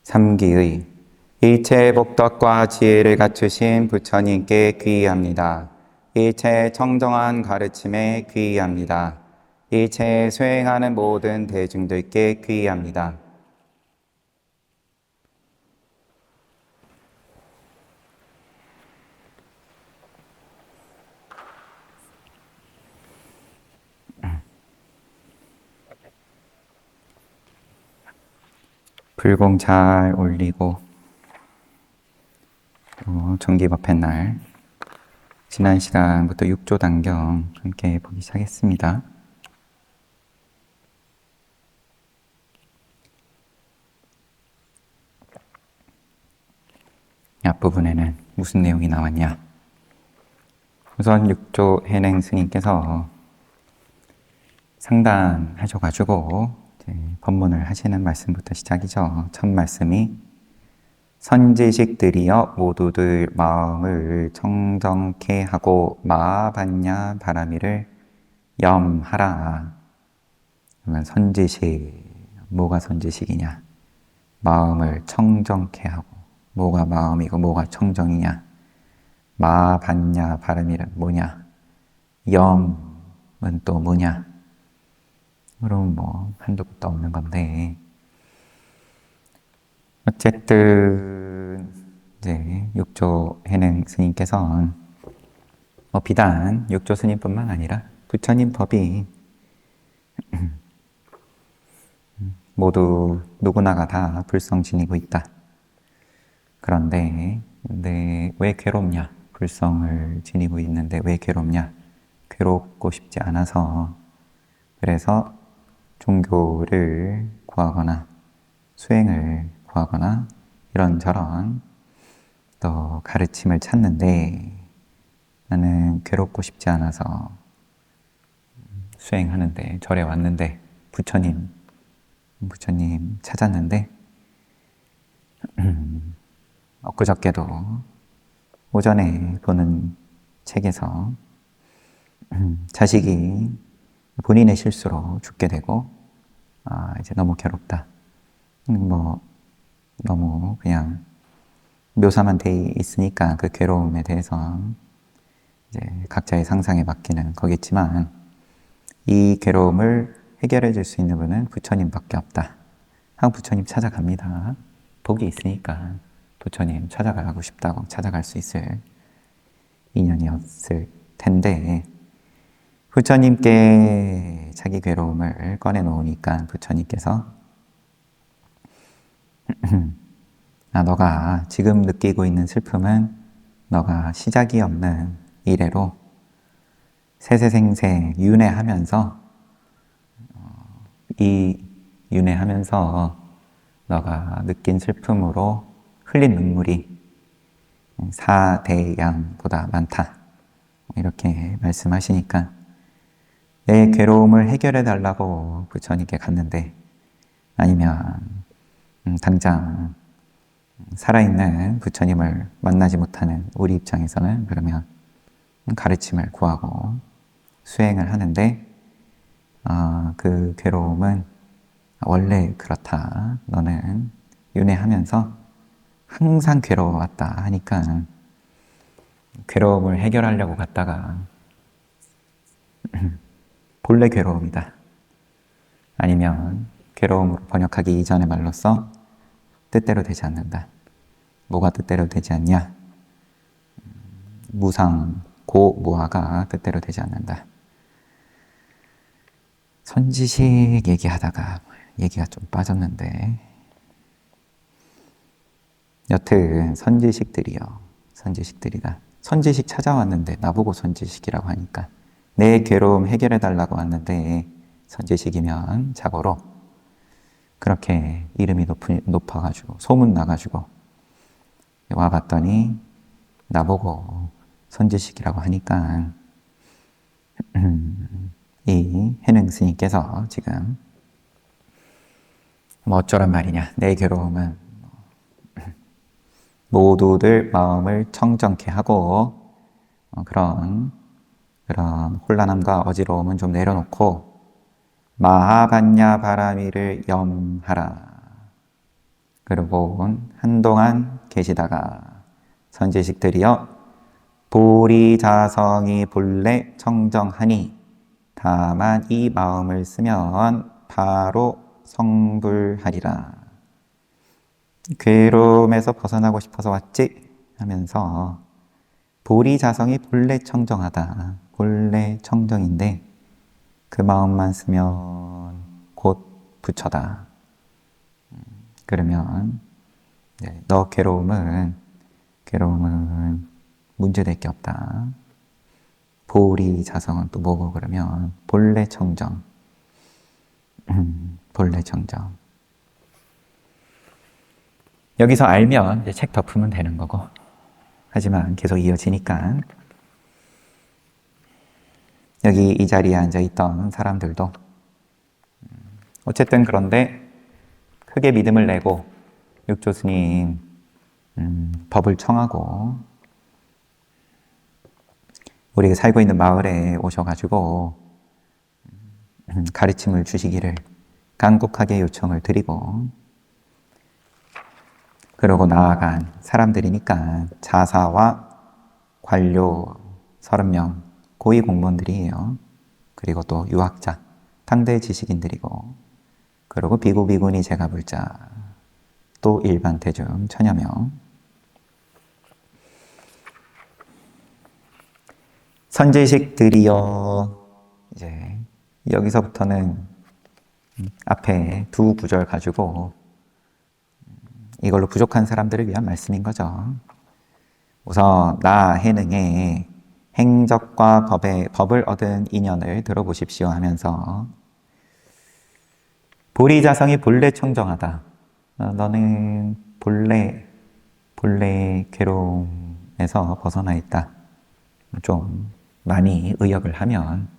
삼기의 일체 복덕과 지혜를 갖추신 부처님께 귀의합니다. 일체 청정한 가르침에 귀의합니다. 일체 수행하는 모든 대중들께 귀의합니다. 불공 잘 올리고 정기법회 날 지난 시간부터 6조 단경 함께 보기 시작했습니다. 앞부분에는 무슨 내용이 나왔냐? 우선 6조 해냉 스님께서 상담하셔가지고 법문을 하시는 말씀부터 시작이죠. 첫 말씀이 선지식들이여 모두들 마음을 청정케 하고 마하반야 바라미를 염하라. 그러면 선지식, 뭐가 선지식이냐? 마음을 청정케 하고, 뭐가 마음이고 뭐가 청정이냐? 마하반야 바라미는 뭐냐? 염은 또 뭐냐? 그럼 한두 끝도 없는 건데, 어쨌든 이제 육조 해능 스님께서는 비단 육조 스님뿐만 아니라 부처님 법이 모두 누구나가 다 불성 지니고 있다. 그런데 왜 괴롭냐? 불성을 지니고 있는데 왜 괴롭냐? 괴롭고 싶지 않아서, 그래서 종교를 구하거나 수행을 구하거나 이런저런 또 가르침을 찾는데, 나는 괴롭고 싶지 않아서 수행하는데, 절에 왔는데 부처님 찾았는데 엊그저께도 오전에 보는 책에서 자식이 본인의 실수로 죽게 되고, 이제 너무 괴롭다. 너무 그냥 묘사만 돼 있으니까 그 괴로움에 대해서 이제 각자의 상상에 맡기는 거겠지만, 이 괴로움을 해결해 줄 수 있는 분은 부처님밖에 없다. 한 부처님 찾아갑니다. 복이 있으니까 부처님 찾아가고 싶다고 찾아갈 수 있을 인연이었을 텐데, 부처님께 자기 괴로움을 꺼내놓으니까 부처님께서 너가 지금 느끼고 있는 슬픔은 너가 시작이 없는 이래로 세세생생 윤회하면서, 이 윤회하면서 너가 느낀 슬픔으로 흘린 눈물이 사대양보다 많다. 이렇게 말씀하시니까 내 괴로움을 해결해 달라고 부처님께 갔는데, 아니면 당장 살아있는 부처님을 만나지 못하는 우리 입장에서는 그러면 가르침을 구하고 수행을 하는데, 그 괴로움은 원래 그렇다. 너는 윤회하면서 항상 괴로워왔다 하니까 괴로움을 해결하려고 갔다가 본래 괴로움이다. 아니면 괴로움으로 번역하기 이전의 말로써 뜻대로 되지 않는다. 뭐가 뜻대로 되지 않냐? 무상, 고무아가 뜻대로 되지 않는다. 선지식 얘기하다가 얘기가 좀 빠졌는데, 여튼 선지식들이다. 선지식 찾아왔는데 나보고 선지식이라고 하니까, 내 괴로움 해결해달라고 왔는데 선지식이면 자고로 그렇게 이름이 높아가지고 소문 나가지고 와봤더니 나보고 선지식이라고 하니까 이 해능 스님께서 지금 어쩌란 말이냐, 내 괴로움은 모두들 마음을 청정케 하고 그런 혼란함과 어지러움은 좀 내려놓고 마하반야 바라미를 염하라. 그리고 한동안 계시다가 선지식들이여 보리자성이 본래 청정하니 다만 이 마음을 쓰면 바로 성불하리라. 괴로움에서 벗어나고 싶어서 왔지 하면서 보리자성이 본래 청정하다. 본래 청정인데 그 마음만 쓰면 곧 부처다. 그러면 너 괴로움은 문제될 게 없다. 보리자성은 또 뭐고 그러면 본래 청정. 본래 청정. 여기서 알면 이제 책 덮으면 되는 거고. 하지만 계속 이어지니까 여기 이 자리에 앉아있던 사람들도 어쨌든 그런데 크게 믿음을 내고 육조 스님 법을 청하고 우리가 살고 있는 마을에 오셔가지고 가르침을 주시기를 간곡하게 요청을 드리고 그러고 나아간 사람들이니까 자사와 관료 30명 고위 공무원들이에요. 그리고 또 유학자, 당대 지식인들이고 그리고 비구 비구니 제가불자 또 일반 대중 천여 명. 선지식들이여. 이제 여기서부터는 앞에 두 구절 가지고 이걸로 부족한 사람들을 위한 말씀인 거죠. 우선 나 해능에 행적과 법을 얻은 인연을 들어보십시오 하면서 보리자성이 본래 청정하다. 너는 본래 괴로움에서 벗어나 있다. 좀 많이 의역을 하면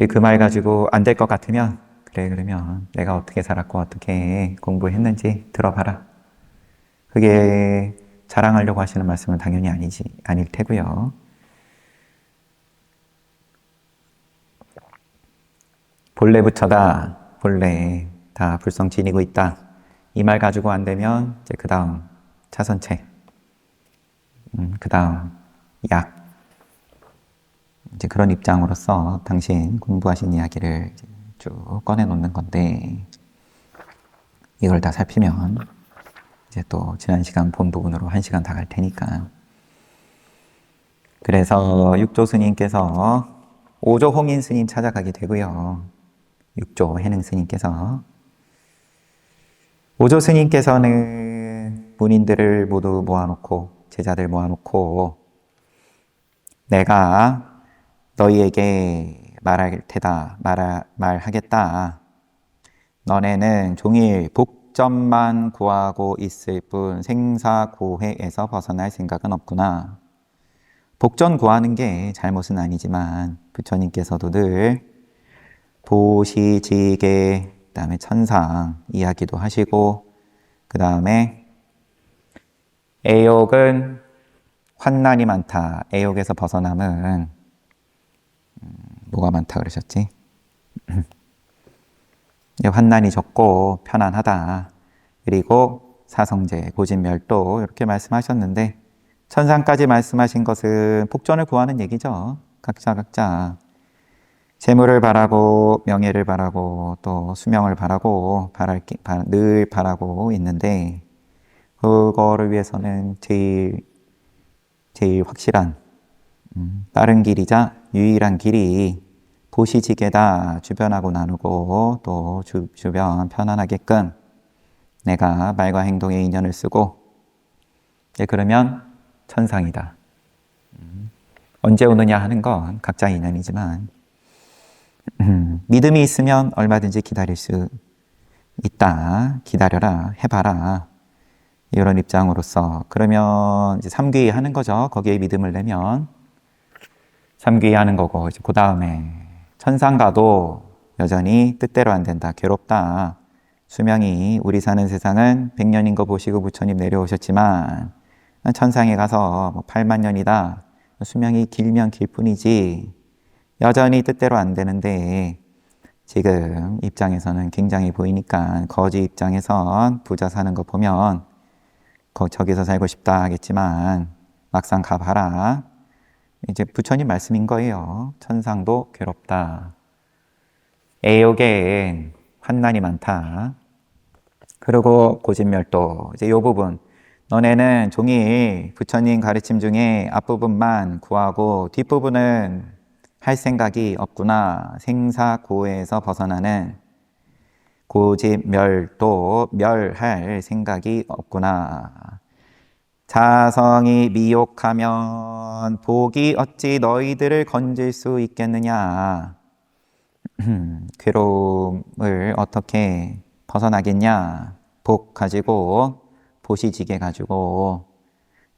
그 말 가지고 안 될 것 같으면 그래 그러면 내가 어떻게 살았고 어떻게 공부했는지 들어봐라. 그게 자랑하려고 하시는 말씀은 당연히 아닐 테고요. 본래 부처다. 본래 다 불성 지니고 있다. 이 말 가지고 안 되면 이제 그 다음 차선책, 그 다음 약. 이제 그런 입장으로서 당신 공부하신 이야기를 쭉 꺼내놓는 건데 이걸 다 살피면 이제 또 지난 시간 본 부분으로 1시간 다 갈 테니까. 그래서 육조 스님께서 오조 홍인 스님 찾아가게 되고요. 육조 해능 스님께서 오조 스님께서는 문인들을 모두 모아놓고 제자들 모아놓고 내가 너희에게 말하겠다. 너네는 종일 복전만 구하고 있을 뿐 생사고해에서 벗어날 생각은 없구나. 복전 구하는 게 잘못은 아니지만 부처님께서도 늘 보시지계, 그 다음에 천상 이야기도 하시고 그 다음에 애욕은 환난이 많다. 애욕에서 벗어남은 뭐가 많다 그러셨지? 환난이 적고 편안하다. 그리고 사성제, 고진멸도 이렇게 말씀하셨는데 천상까지 말씀하신 것은 복전을 구하는 얘기죠. 각자 재물을 바라고 명예를 바라고 또 수명을 바라고 늘 바라고 있는데 그거를 위해서는 제일 확실한 빠른 길이자 유일한 길이 보시지계다. 주변하고 나누고 또 주변 편안하게끔 내가 말과 행동의 인연을 쓰고 그러면 천상이다. 언제 오느냐 하는 건 각자 인연이지만 믿음이 있으면 얼마든지 기다릴 수 있다. 기다려라. 해봐라. 이런 입장으로서 그러면 이제 삼귀 하는 거죠. 거기에 믿음을 내면 삼귀 하는 거고 이제 그 다음에 천상 가도 여전히 뜻대로 안 된다. 괴롭다. 수명이 우리 사는 세상은 100년인 거 보시고 부처님 내려오셨지만 천상에 가서 뭐 8만 년이다. 수명이 길면 길 뿐이지 여전히 뜻대로 안 되는데 지금 입장에서는 굉장히 보이니까 거지 입장에선 부자 사는 거 보면 저기서 살고 싶다 하겠지만 막상 가봐라. 이제 부처님 말씀인 거예요. 천상도 괴롭다. 애욕엔 환난이 많다. 그리고 고진멸도. 이제 이 부분. 너네는 종일 부처님 가르침 중에 앞부분만 구하고 뒷부분은 할 생각이 없구나. 생사고에서 벗어나는 고진멸도 멸할 생각이 없구나. 자성이 미혹하면 복이 어찌 너희들을 건질 수 있겠느냐. 괴로움을 어떻게 벗어나겠냐. 복 가지고 보시지게 가지고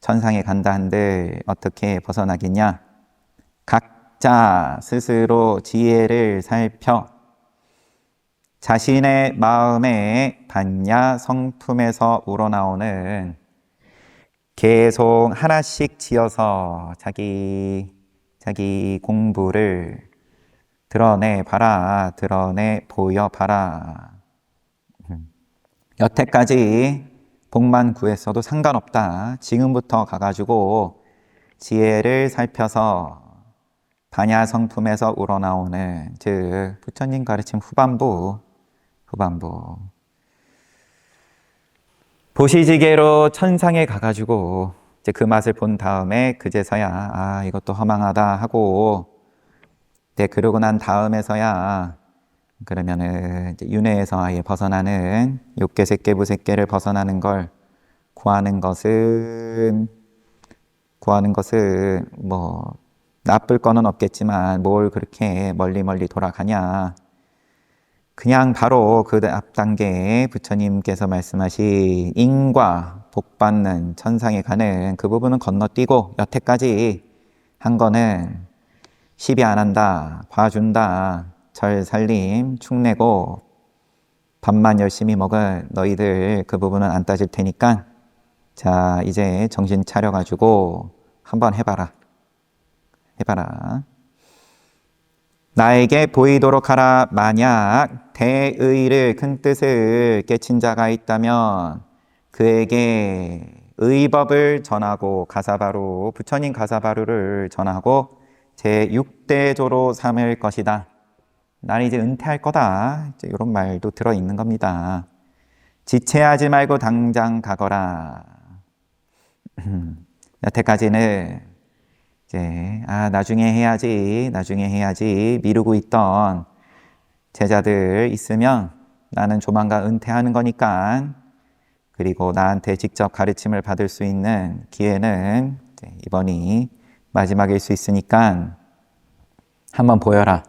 천상에 간다 한들 어떻게 벗어나겠냐. 각자 스스로 지혜를 살펴 자신의 마음의 반야 성품에서 우러나오는 계속 하나씩 지어서 자기 공부를 드러내 보여봐라. 여태까지 복만 구했어도 상관없다. 지금부터 가가지고 지혜를 살펴서 반야 성품에서 우러나오는, 즉 부처님 가르침 후반부 보시지개로 천상에 가가지고 이제 그 맛을 본 다음에 그제서야 이것도 허망하다 하고, 그러고 난 다음에서야 그러면은 이제 윤회에서 아예 벗어나는 욕계 색계 부색계를 벗어나는 걸 구하는 것은 뭐 나쁠 거는 없겠지만 뭘 그렇게 멀리 돌아가냐. 그냥 바로 그 앞 단계에 부처님께서 말씀하신 인과 복 받는 천상에 가는 그 부분은 건너뛰고 여태까지 한 거는 시비 안 한다, 봐준다, 절 살림, 축내고 밥만 열심히 먹은 너희들 그 부분은 안 따질 테니까 자 이제 정신 차려가지고 한번 해봐라. 나에게 보이도록 하라. 만약 대의를 큰 뜻을 깨친 자가 있다면 그에게 의법을 전하고 가사바루, 부처님 가사바루를 전하고 제6대조로 삼을 것이다. 나는 이제 은퇴할 거다. 이제 이런 말도 들어있는 겁니다. 지체하지 말고 당장 가거라. 여태까지는 이제 나중에 해야지 미루고 있던 제자들 있으면 나는 조만간 은퇴하는 거니까, 그리고 나한테 직접 가르침을 받을 수 있는 기회는 이번이 마지막일 수 있으니까 한번 보여라.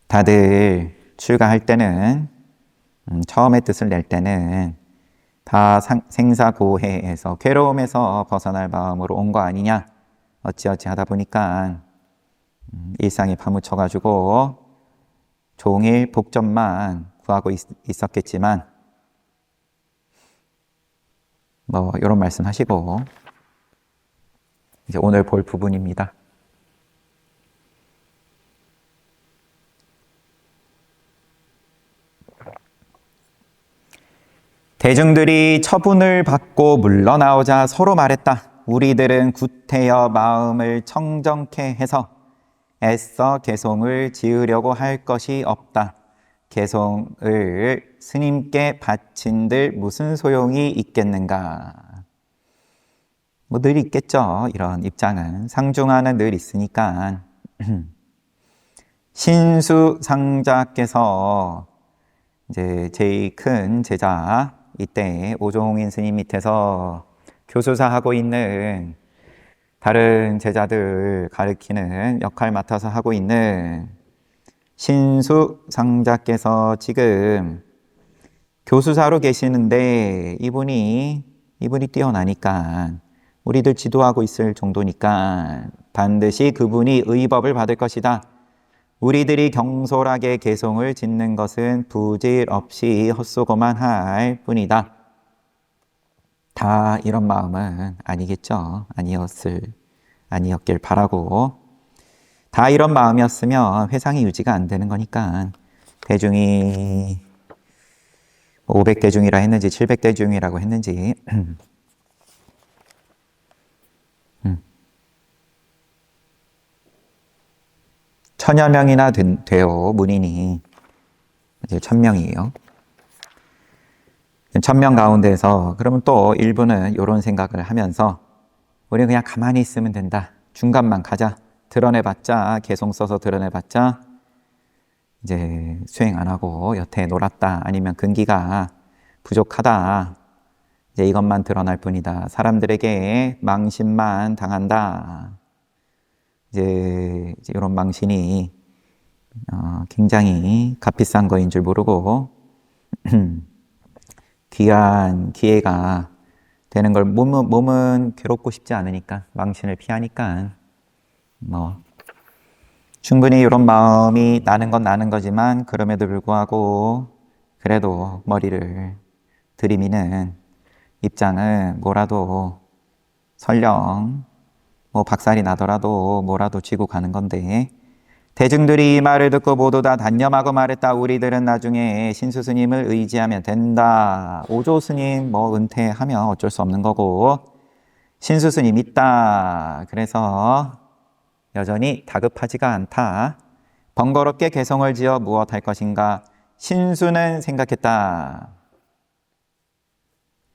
다들 출가할 때는 처음에 뜻을 낼 때는 다 생사고해에서 괴로움에서 벗어날 마음으로 온 거 아니냐. 어찌어찌 하다 보니까 일상에 파묻혀가지고 종일 복전만 구하고 있었겠지만 뭐 이런 말씀 하시고 이제 오늘 볼 부분입니다. 대중들이 처분을 받고 물러나오자 서로 말했다. 우리들은 구태여 마음을 청정케 해서 애써 개송을 지으려고 할 것이 없다. 개송을 스님께 바친들 무슨 소용이 있겠는가. 뭐 늘 있겠죠. 이런 입장은 상중하는 늘 있으니까. 신수상자께서 이제 제일 큰 제자, 이때 오종인 스님 밑에서 교수사 하고 있는 다른 제자들 가르치는 역할 맡아서 하고 있는 신수상자께서 지금 교수사로 계시는데 이분이 뛰어나니까 우리들 지도하고 있을 정도니까 반드시 그분이 의법을 받을 것이다. 우리들이 경솔하게 개송을 짓는 것은 부질없이 헛수고만 할 뿐이다. 다 이런 마음은 아니겠죠. 아니었길 바라고. 다 이런 마음이었으면 회상이 유지가 안 되는 거니까 대중이 500대중이라 했는지 700대중이라고 했는지 천여 명이나 되어 문인이 이제 1000명이에요. 1000명 가운데서 그러면 또 일부는 이런 생각을 하면서 우리는 그냥 가만히 있으면 된다. 중간만 가자. 드러내봤자 개성 써서 드러내봤자 이제 수행 안 하고 여태 놀았다. 아니면 근기가 부족하다. 이제 이것만 드러날 뿐이다. 사람들에게 망신만 당한다. 이제 이런 망신이 굉장히 값비싼 거인 줄 모르고 귀한 기회가 되는 걸 몸은 괴롭고 싶지 않으니까 망신을 피하니까 뭐 충분히 이런 마음이 나는 건 나는 거지만 그럼에도 불구하고 그래도 머리를 들이미는 입장은 뭐라도 설령 뭐 박살이 나더라도 뭐라도 쥐고 가는 건데 대중들이 이 말을 듣고 모두 다 단념하고 말했다. 우리들은 나중에 신수 스님을 의지하면 된다. 오조 스님 뭐 은퇴하면 어쩔 수 없는 거고 신수 스님 있다. 그래서 여전히 다급하지가 않다. 번거롭게 개성을 지어 무엇 할 것인가. 신수는 생각했다.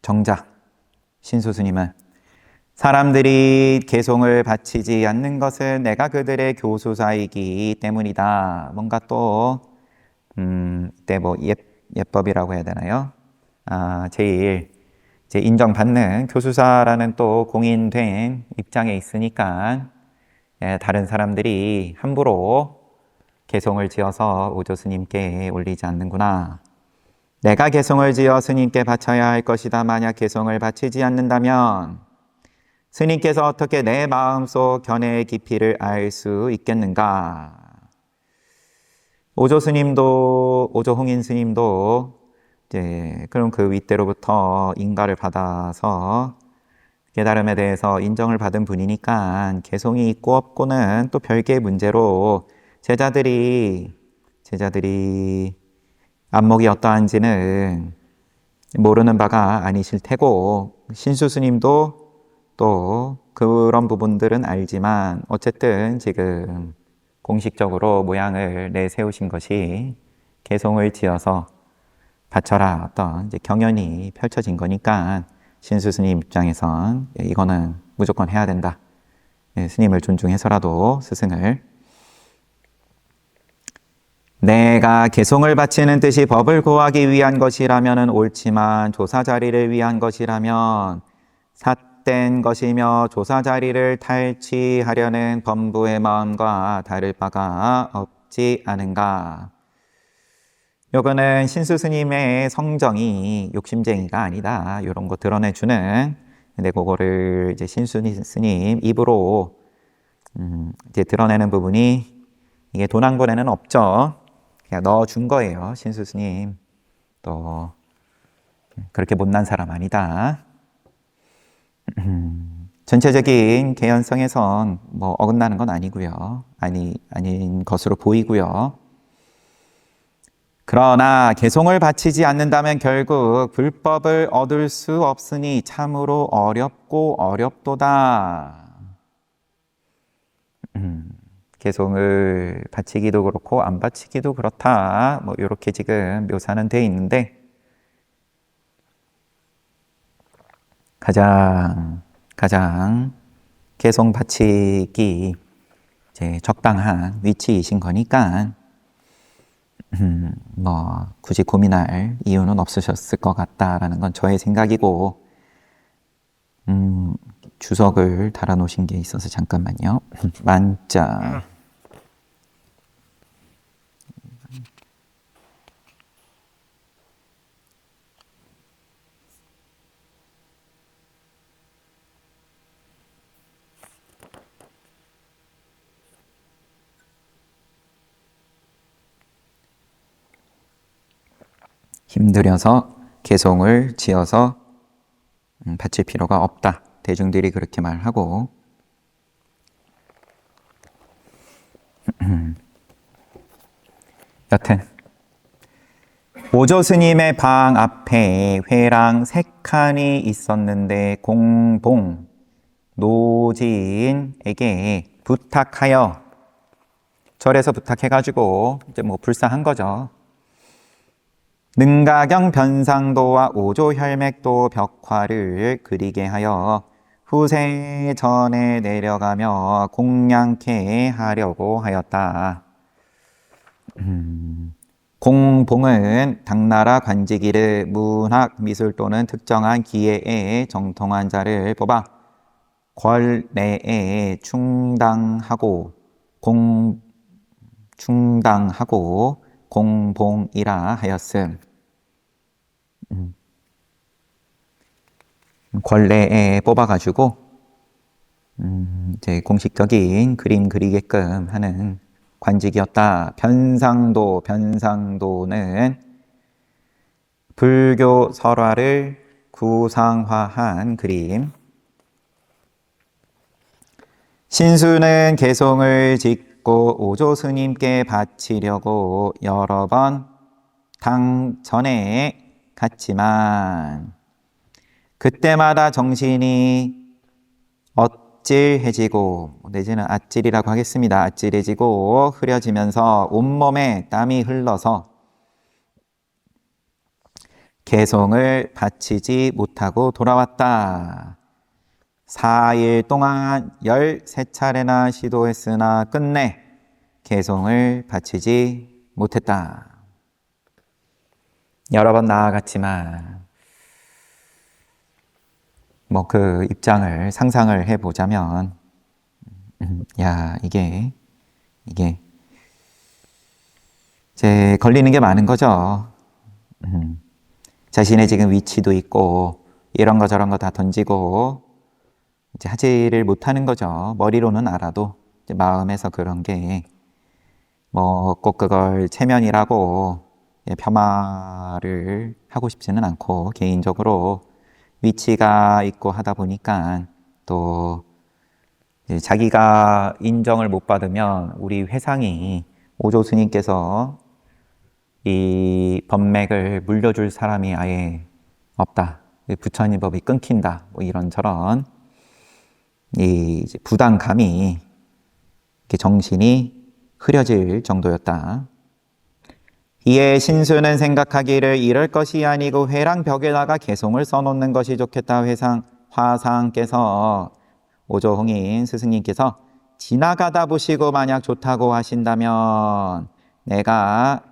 정작 신수 스님은 사람들이 개송을 바치지 않는 것은 내가 그들의 교수사이기 때문이다. 뭔가 또 이때 뭐 예법이라고 해야 되나요? 제일 이제 인정받는 교수사라는 또 공인된 입장에 있으니까 다른 사람들이 함부로 개송을 지어서 오조 스님께 올리지 않는구나. 내가 개송을 지어 스님께 바쳐야 할 것이다. 만약 개송을 바치지 않는다면 스님께서 어떻게 내 마음속 견해의 깊이를 알 수 있겠는가? 오조 스님도, 오조 홍인 스님도 이제 그럼 그 윗대로부터 인가를 받아서 깨달음에 대해서 인정을 받은 분이니까 개송이 있고 없고는 또 별개의 문제로 제자들이 안목이 어떠한지는 모르는 바가 아니실 테고 신수 스님도 또 그런 부분들은 알지만 어쨌든 지금 공식적으로 모양을 내세우신 것이 개송을 지어서 바쳐라 어떤 이제 경연이 펼쳐진 거니까 신수 스님 입장에선 이거는 무조건 해야 된다. 스님을 존중해서라도 스승을 내가 개송을 바치는 뜻이 법을 고하기 위한 것이라면 옳지만 조사 자리를 위한 것이라면 삿된 것이며 조사 자리를 탈취하려는 범부의 마음과 다를 바가 없지 않은가. 요거는 신수 스님의 성정이 욕심쟁이가 아니다. 이런 거 드러내주는. 근데 그거를 이제 신수 스님 입으로 이제 드러내는 부분이 이게 도난권에는 없죠. 그냥 넣어준 거예요. 신수 스님. 또 그렇게 못난 사람 아니다. 전체적인 개연성에선 뭐 어긋나는 건 아니고요. 아닌 것으로 보이고요. 그러나 개송을 바치지 않는다면 결국 불법을 얻을 수 없으니 참으로 어렵고 어렵도다. 개송을 바치기도 그렇고 안 바치기도 그렇다. 뭐 이렇게 지금 묘사는 돼 있는데 가장 개송 바치기 이제 적당한 위치이신 거니까 뭐 굳이 고민할 이유는 없으셨을 것 같다라는 건 저의 생각이고 주석을 달아 놓으신 게 있어서 잠깐만요. 만자 힘들여서 개송을 지어서 바칠 필요가 없다. 대중들이 그렇게 말하고 여튼 오조 스님의 방 앞에 회랑 3칸이 있었는데 공봉 노지인에게 부탁하여, 절에서 부탁해가지고 이제 뭐 불사한 거죠. 능가경 변상도와 오조 혈맥도 벽화를 그리게 하여 후세 전에 내려가며 공양케 하려고 하였다. 공봉은 당나라 관직이르 문학 미술 또는 특정한 기회에 정통한 자를 뽑아 궐내에 충당하고 공봉이라 하였음. 궐내에 뽑아가지고 이제 공식적인 그림 그리게끔 하는 관직이었다. 변상도는 불교 설화를 구상화한 그림. 신수는 개송을 짓고 오조 스님께 바치려고 여러 번 당전에 갔지만 그때마다 정신이 엇질해지고, 내지는 아찔이라고 하겠습니다. 아찔해지고 흐려지면서 온몸에 땀이 흘러서 개송을 바치지 못하고 돌아왔다. 4일 동안 13차례나 시도했으나 끝내 개송을 바치지 못했다. 여러 번 나아갔지만 뭐 그 입장을 상상을 해보자면 야 이게 이제 걸리는 게 많은 거죠. 자신의 지금 위치도 있고 이런 거 저런 거 다 던지고 이제 하지를 못하는 거죠. 머리로는 알아도 이제 마음에서 그런 게 뭐 꼭 그걸 체면이라고 폄하를 하고 싶지는 않고, 개인적으로 위치가 있고 하다 보니까 또 자기가 인정을 못 받으면 우리 회상이 오조 스님께서 이 법맥을 물려줄 사람이 아예 없다. 부처님 법이 끊긴다. 뭐 이런저런 이 부담감이 이렇게 정신이 흐려질 정도였다. 이에 신수는 생각하기를 이럴 것이 아니고 회랑 벽에다가 개송을 써놓는 것이 좋겠다. 화상께서 오조홍인 스승님께서 지나가다 보시고 만약 좋다고 하신다면 내가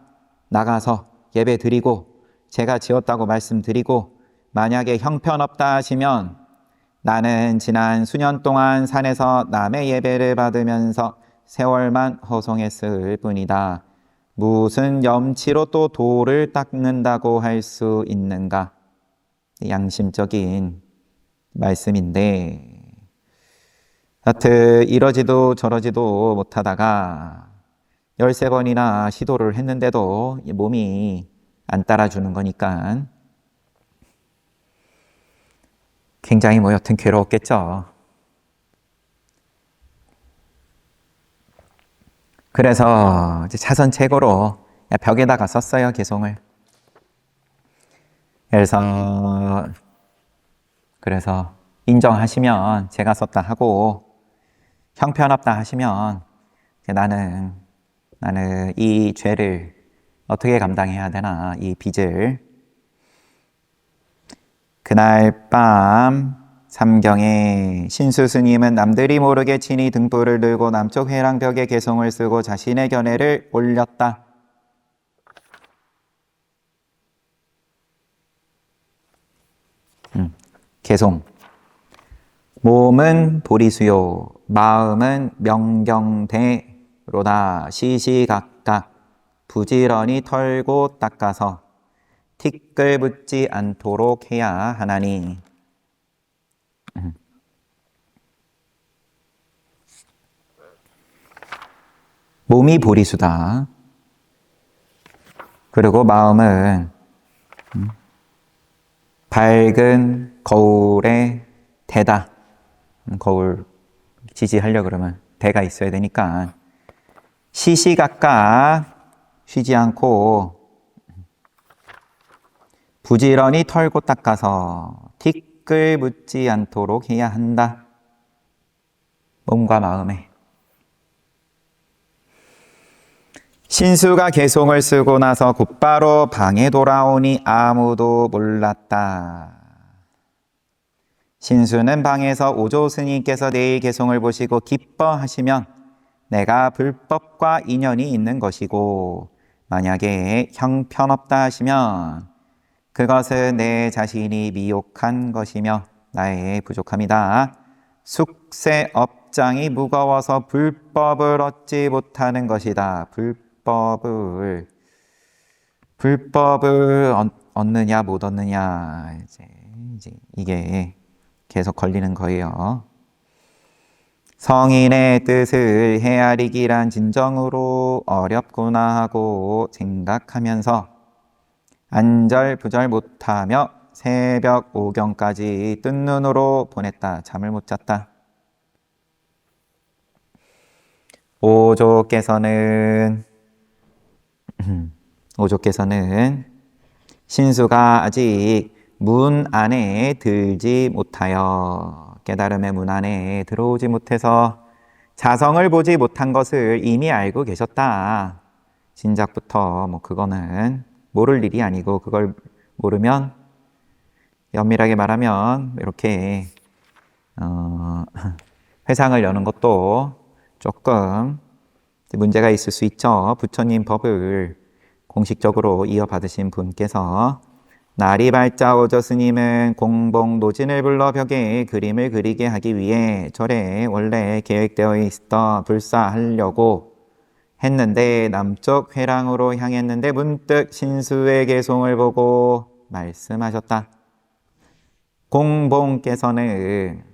나가서 예배 드리고 제가 지었다고 말씀드리고, 만약에 형편없다 하시면 나는 지난 수년 동안 산에서 남의 예배를 받으면서 세월만 허송했을 뿐이다. 무슨 염치로 또 돌을 닦는다고 할 수 있는가? 양심적인 말씀인데, 하여튼 이러지도 저러지도 못하다가 13번이나 시도를 했는데도 몸이 안 따라주는 거니까 굉장히 뭐 여튼 괴로웠겠죠. 그래서 이제 차선책으로 벽에다가 썼어요, 개송을. 그래서 인정하시면 제가 썼다 하고, 형편없다 하시면 나는 이 죄를 어떻게 감당해야 되나, 이 빚을. 그날 밤 삼경에 신수 스님은 남들이 모르게 친히 등불을 들고 남쪽 회랑벽에 개송을 쓰고 자신의 견해를 올렸다. 개송. 몸은 보리수요, 마음은 명경대로다. 시시각각 부지런히 털고 닦아서 티끌 붙지 않도록 해야 하나니. 몸이 보리수다. 그리고 마음은 밝은 거울의 대다. 거울 지지하려고 그러면 대가 있어야 되니까 시시각각 쉬지 않고 부지런히 털고 닦아서 티끌 묻지 않도록 해야 한다. 몸과 마음에. 신수가 개송을 쓰고 나서 곧바로 방에 돌아오니 아무도 몰랐다. 신수는 방에서 오조 스님께서 내일 개송을 보시고 기뻐하시면 내가 불법과 인연이 있는 것이고 만약에 형편없다 하시면 그것은 내 자신이 미혹한 것이며 나의 부족함이다. 숙세 업장이 무거워서 불법을 얻지 못하는 것이다. 불법을 얻느냐 못 얻느냐 이제 이게 계속 걸리는 거예요. 성인의 뜻을 헤아리기란 진정으로 어렵구나 하고 생각하면서 안절부절 못하며 새벽 오경까지 뜬 눈으로 보냈다. 잠을 못 잤다. 오조께서는 신수가 아직 문 안에 들지 못하여 깨달음의 문 안에 들어오지 못해서 자성을 보지 못한 것을 이미 알고 계셨다. 진작부터 그거는 모를 일이 아니고 그걸 모르면 엄밀하게 말하면 이렇게 회상을 여는 것도 조금 문제가 있을 수 있죠. 부처님 법을 공식적으로 이어받으신 분께서 날이 밝자 오조 스님은 공복 노진을 불러 벽에 그림을 그리게 하기 위해 절에 원래 계획되어 있었던 불사하려고 했는데 남쪽 회랑으로 향했는데 문득 신수의 개송을 보고 말씀하셨다. 공봉께서는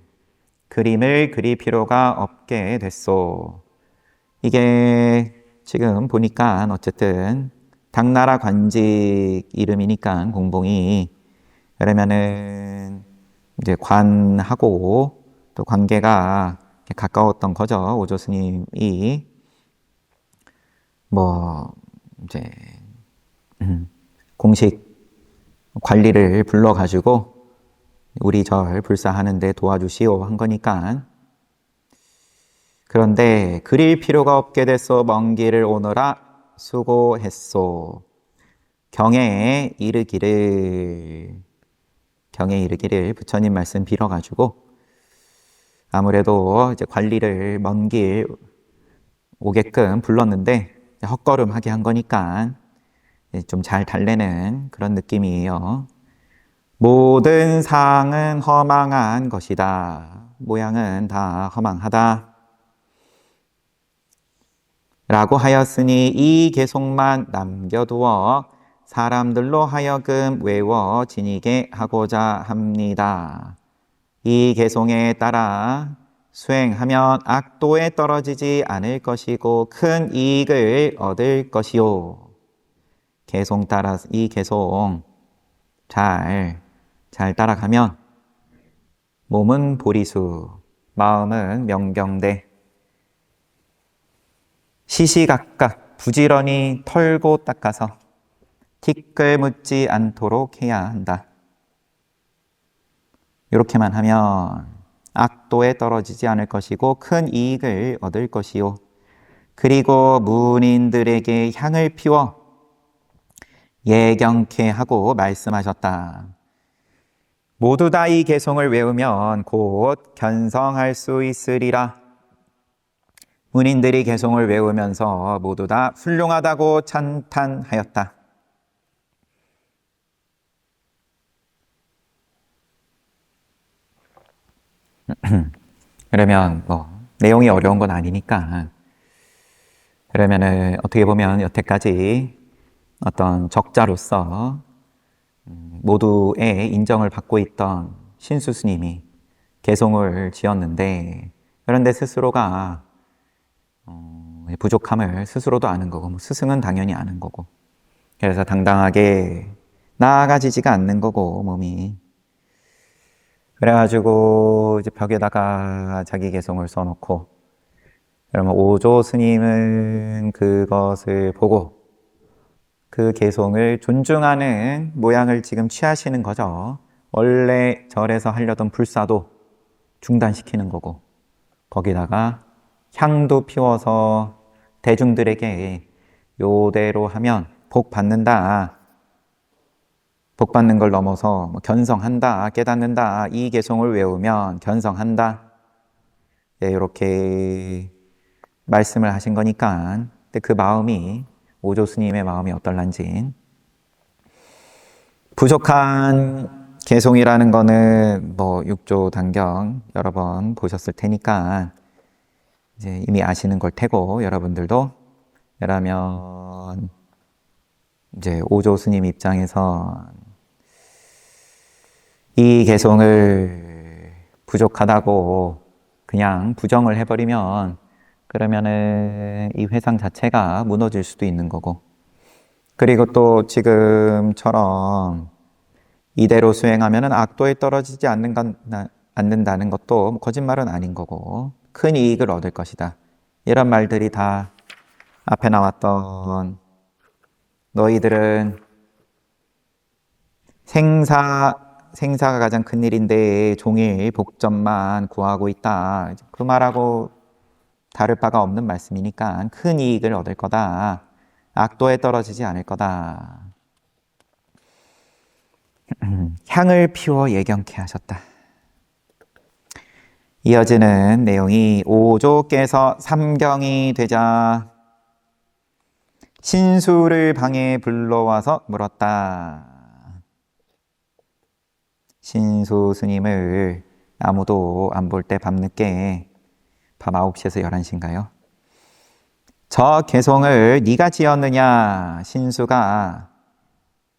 그림을 그릴 필요가 없게 됐소. 이게 지금 보니까 어쨌든 당나라 관직 이름이니까 공봉이 그러면은 이제 관하고 또 관계가 가까웠던 거죠. 오조 스님이 이제 공식 관리를 불러가지고 우리 절 불사하는데 도와주시오 한 거니까. 그런데 그릴 필요가 없게 됐소. 먼 길을 오느라 수고했소. 경에 이르기를 부처님 말씀 빌어가지고 아무래도 이제 관리를 먼 길 오게끔 불렀는데 헛걸음하게 한 거니까 좀 잘 달래는 그런 느낌이에요. 모든 상은 허망한 것이다. 모양은 다 허망하다. 라고 하였으니 이 개송만 남겨두어 사람들로 하여금 외워 지니게 하고자 합니다. 이 개송에 따라 수행하면 악도에 떨어지지 않을 것이고 큰 이익을 얻을 것이요. 개송 따라 이 개송 잘 따라가면 몸은 보리수, 마음은 명경대, 시시각각 부지런히 털고 닦아서 티끌 묻지 않도록 해야 한다. 이렇게만 하면 악도에 떨어지지 않을 것이고 큰 이익을 얻을 것이요. 그리고 문인들에게 향을 피워 예경케 하고 말씀하셨다. 모두 다 이 개송을 외우면 곧 견성할 수 있으리라. 문인들이 개송을 외우면서 모두 다 훌륭하다고 찬탄하였다. 그러면 내용이 어려운 건 아니니까 그러면은 어떻게 보면 여태까지 어떤 적자로서 모두의 인정을 받고 있던 신수 스님이 개송을 지었는데 그런데 스스로가 부족함을 스스로도 아는 거고 스승은 당연히 아는 거고 그래서 당당하게 나아가지지가 않는 거고 몸이 그래가지고 이제 벽에다가 자기 개송을 써놓고 그러면 오조 스님은 그것을 보고 그 개송을 존중하는 모양을 지금 취하시는 거죠. 원래 절에서 하려던 불사도 중단시키는 거고, 거기다가 향도 피워서 대중들에게 요대로 하면 복 받는다, 복 받는 걸 넘어서 견성한다, 깨닫는다, 이 개송을 외우면 견성한다, 네, 이렇게 말씀을 하신 거니까. 근데 그 마음이, 오조 스님의 마음이 어떨란지, 부족한 개송이라는 거는 뭐 육조 단경 여러 번 보셨을 테니까 이제 이미 아시는 걸 테고, 여러분들도 그러면 이제 오조 스님 입장에서 이 개송을 부족하다고 그냥 부정을 해버리면 그러면은 이 회상 자체가 무너질 수도 있는 거고, 그리고 또 지금처럼 이대로 수행하면은 악도에 떨어지지 않는다는 것도 거짓말은 아닌 거고, 큰 이익을 얻을 것이다, 이런 말들이 다 앞에 나왔던 너희들은 생사가 가장 큰 일인데 종일 복전만 구하고 있다, 그 말하고 다를 바가 없는 말씀이니까 큰 이익을 얻을 거다, 악도에 떨어지지 않을 거다. 향을 피워 예경케 하셨다. 이어지는 내용이 오조께서 삼경이 되자 신수를 방에 불러와서 물었다. 신수 스님을 아무도 안 볼 때 밤늦게, 밤 9시에서 11시인가요? 저 개송을 네가 지었느냐? 신수가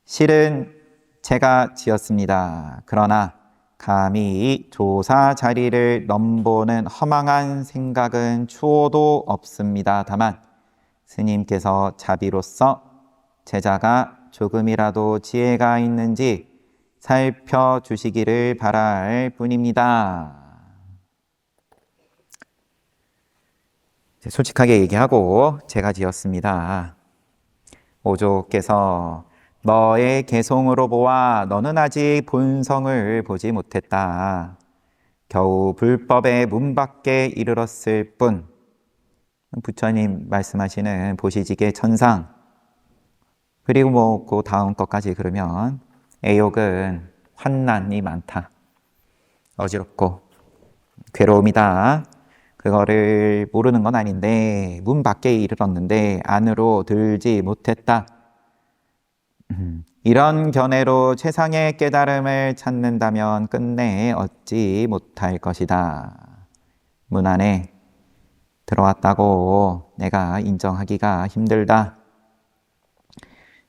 실은 제가 지었습니다. 그러나 감히 조사 자리를 넘보는 허망한 생각은 추호도 없습니다. 다만 스님께서 자비로서 제자가 조금이라도 지혜가 있는지 살펴주시기를 바랄 뿐입니다. 솔직하게 얘기하고 제가 지었습니다. 오조께서 너의 개송으로 보아 너는 아직 본성을 보지 못했다. 겨우 불법의 문 밖에 이르렀을 뿐. 부처님 말씀하시는 보시지계 천상, 그리고 뭐 그 다음 것까지 그러면 애욕은 환난이 많다, 어지럽고 괴로움이다, 그거를 모르는 건 아닌데 문 밖에 이르렀는데 안으로 들지 못했다. 이런 견해로 최상의 깨달음을 찾는다면 끝내 얻지 못할 것이다. 문 안에 들어왔다고 내가 인정하기가 힘들다.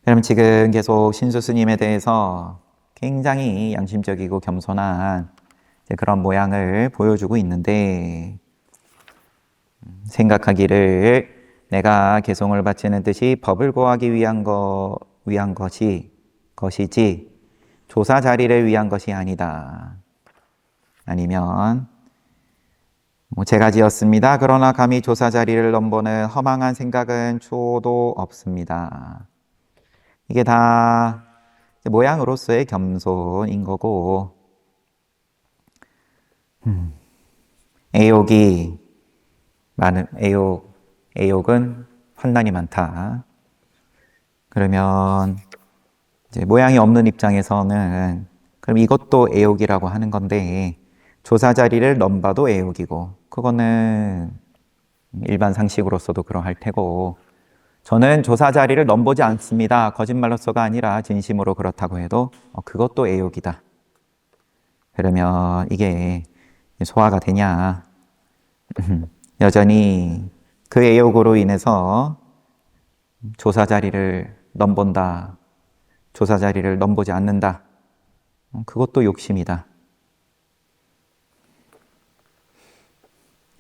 그럼 지금 계속 신수 스님에 대해서 굉장히 양심적이고 겸손한 그런 모양을 보여주고 있는데, 생각하기를 내가 개송을 바치는 뜻이 법을 고하기 위한 것이지 조사 자리를 위한 것이 아니다. 아니면 제가 지었습니다. 그러나 감히 조사 자리를 넘보는 허망한 생각은 추호도 없습니다. 이게 다 모양으로서의 겸손인 거고, 애욕은 환난이 많다. 그러면 이제 모양이 없는 입장에서는 그럼 이것도 애욕이라고 하는 건데, 조사 자리를 넘봐도 애욕이고, 그거는 일반 상식으로서도 그러할 테고, 저는 조사 자리를 넘보지 않습니다, 거짓말로서가 아니라 진심으로 그렇다고 해도 그것도 애욕이다. 그러면 이게 소화가 되냐? 여전히 그 애욕으로 인해서 조사 자리를 넘본다, 조사 자리를 넘보지 않는다, 그것도 욕심이다.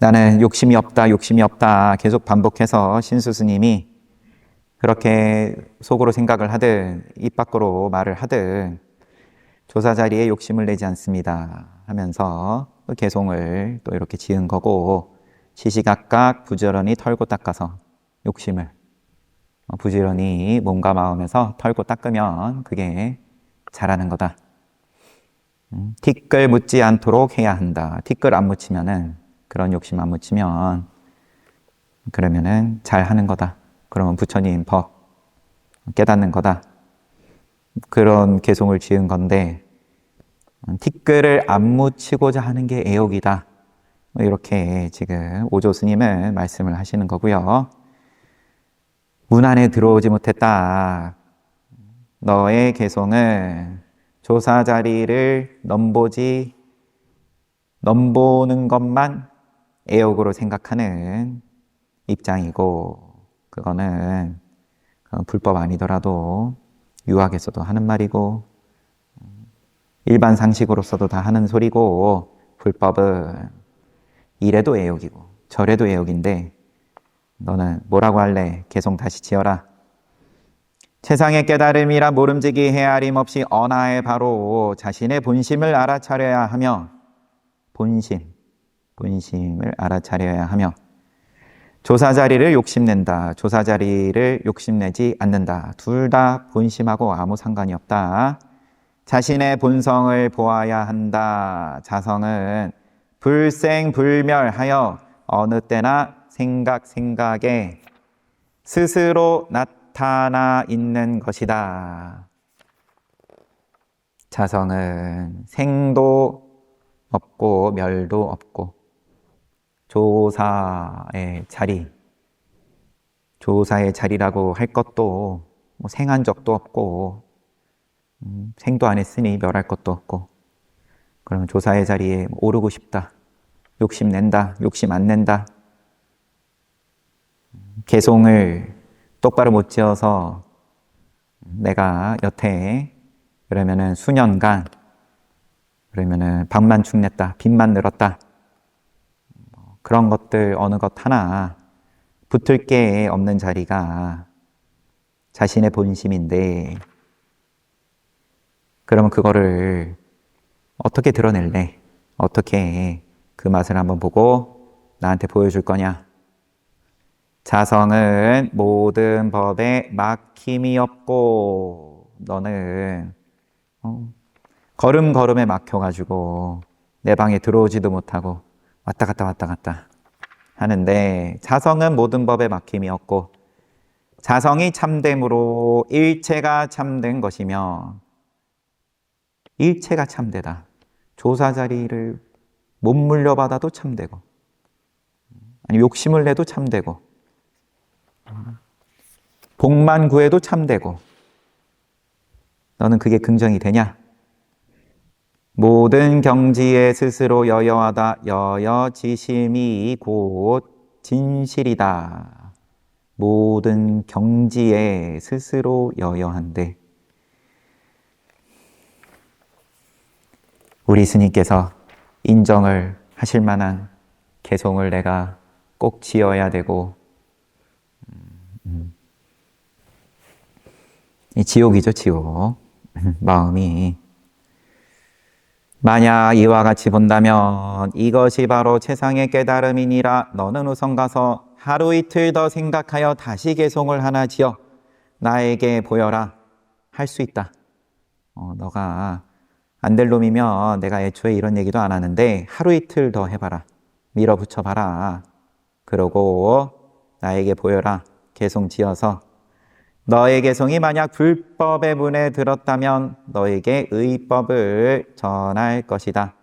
나는 욕심이 없다 계속 반복해서 신수 스님이 그렇게 속으로 생각을 하든 입 밖으로 말을 하든 조사 자리에 욕심을 내지 않습니다 하면서 개송을 또 이렇게 지은 거고, 시시각각 부지런히 털고 닦아서 욕심을 부지런히 몸과 마음에서 털고 닦으면 그게 잘하는 거다. 티끌 묻지 않도록 해야 한다. 티끌 안 묻히면은, 그런 욕심 안 묻히면 그러면은 잘하는 거다. 그러면 부처님 법 깨닫는 거다. 그런 개송을 지은 건데, 티끌을 안 묻히고자 하는 게 애욕이다. 이렇게 지금 오조 스님은 말씀을 하시는 거고요. 문 안에 들어오지 못했다. 너의 개송은 조사 자리를 넘보는 것만 애욕으로 생각하는 입장이고, 그거는 불법 아니더라도 유학에서도 하는 말이고 일반 상식으로서도 다 하는 소리고, 불법은 이래도 애욕이고 저래도 애욕인데 너는 뭐라고 할래? 개송 다시 지어라. 세상의 깨달음이라 모름지기 헤아림 없이 언하에 바로 자신의 본심을 알아차려야 하며, 본심을 알아차려야 하며, 조사 자리를 욕심낸다. 조사 자리를 욕심내지 않는다. 둘 다 본심하고 아무 상관이 없다. 자신의 본성을 보아야 한다. 자성은 불생불멸하여 어느 때나 생각에 스스로 나타나 있는 것이다. 자성은 생도 없고 멸도 없고, 조사의 자리라고 할 것도 생한 적도 없고, 생도 안 했으니 멸할 것도 없고, 그러면 조사의 자리에 오르고 싶다, 욕심 낸다, 욕심 안 낸다, 개송을 똑바로 못 지어서 내가 여태 그러면은 수년간 그러면은 밥만 축냈다, 빚만 늘었다, 그런 것들 어느 것 하나 붙을 게 없는 자리가 자신의 본심인데, 그러면 그거를 어떻게 드러낼래? 어떻게 그 맛을 한번 보고 나한테 보여줄 거냐? 자성은 모든 법에 막힘이 없고, 너는 걸음걸음에 막혀가지고 내 방에 들어오지도 못하고 왔다 갔다 하는데, 자성은 모든 법에 막힘이 없고, 자성이 참됨으로 일체가 참된 것이며, 일체가 참되다. 조사 자리를 못 물려받아도 참되고, 아니 욕심을 내도 참되고, 복만 구해도 참되고, 너는 그게 긍정이 되냐? 모든 경지에 스스로 여여하다. 여여지심이 곧 진실이다. 모든 경지에 스스로 여여한데, 우리 스님께서 인정을 하실 만한 개송을 내가 꼭 지어야 되고, 이 지옥이죠, 지옥. 마음이. 만약 이와 같이 본다면 이것이 바로 최상의 깨달음이니라. 너는 우선 가서 하루 이틀 더 생각하여 다시 개송을 하나 지어 나에게 보여라. 할 수 있다. 너가 안 될 놈이면 내가 애초에 이런 얘기도 안 하는데 하루 이틀 더 해봐라. 밀어붙여 봐라. 그러고 나에게 보여라. 개송 지어서. 너의 개송이 만약 불법의 문에 들었다면 너에게 의법을 전할 것이다.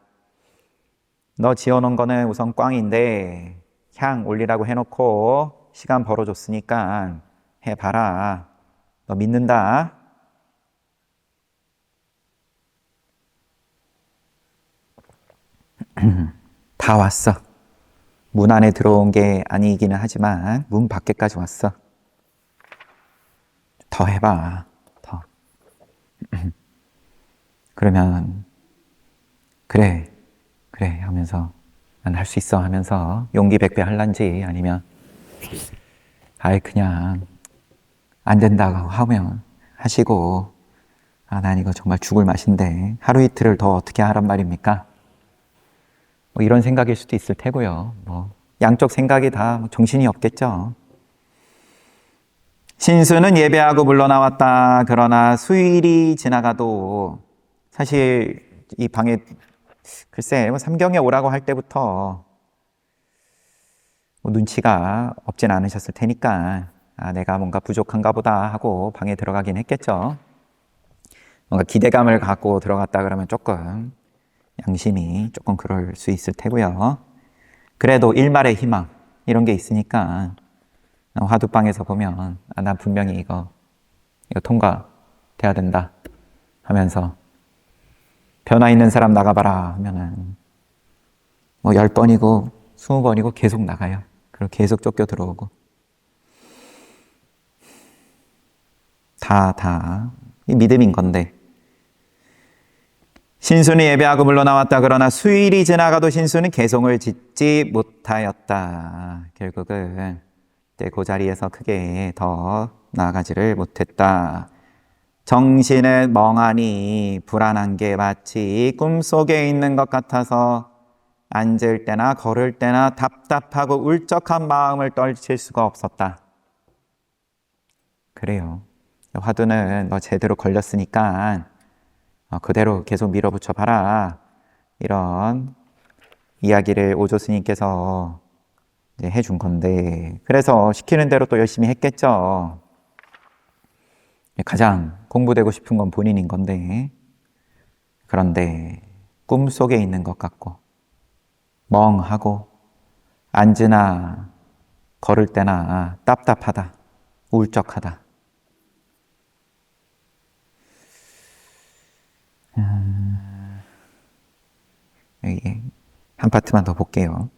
너 지어놓은 거는 우선 꽝인데 향 올리라고 해놓고 시간 벌어줬으니까 해봐라. 너 믿는다. 다 왔어. 문 안에 들어온 게 아니기는 하지만 문 밖에까지 왔어. 더 해봐. 더. 그러면 그래 하면서 난 할 수 있어 하면서 용기 백배 할란지, 아니면 그냥 안 된다고 하면 하시고, 난 이거 정말 죽을 맛인데 하루 이틀을 더 어떻게 하란 말입니까? 이런 생각일 수도 있을 테고요. 양쪽 생각이 다 정신이 없겠죠. 신수는 예배하고 물러나왔다. 그러나 수일이 지나가도 사실 이 방에 글쎄 삼경에 오라고 할 때부터 눈치가 없진 않으셨을 테니까 내가 뭔가 부족한가 보다 하고 방에 들어가긴 했겠죠. 뭔가 기대감을 갖고 들어갔다 그러면 조금 양심이 조금 그럴 수 있을 테고요. 그래도 일말의 희망 이런 게 있으니까 화두방에서 보면 난 분명히 이거 통과돼야 된다 하면서 변화 있는 사람 나가봐라 하면은 10번이고 20번이고 계속 나가요. 그리고 계속 쫓겨 들어오고 다 이 믿음인 건데 신수는 예배하고 물러나왔다. 그러나 수일이 지나가도 신수는 개송을 짓지 못하였다. 결국은 그 자리에서 크게 더 나아가지를 못했다. 정신은 멍하니 불안한 게 마치 꿈속에 있는 것 같아서 앉을 때나 걸을 때나 답답하고 울적한 마음을 떨칠 수가 없었다. 그래요. 화두는 너 제대로 걸렸으니까 그대로 계속 밀어붙여 봐라. 이런 이야기를 오조 스님께서 이제 해준 건데, 그래서 시키는 대로 또 열심히 했겠죠. 가장 공부되고 싶은 건 본인인 건데, 그런데 꿈속에 있는 것 같고 멍하고 앉으나 걸을 때나 답답하다, 울적하다. 여기 한 파트만 더 볼게요.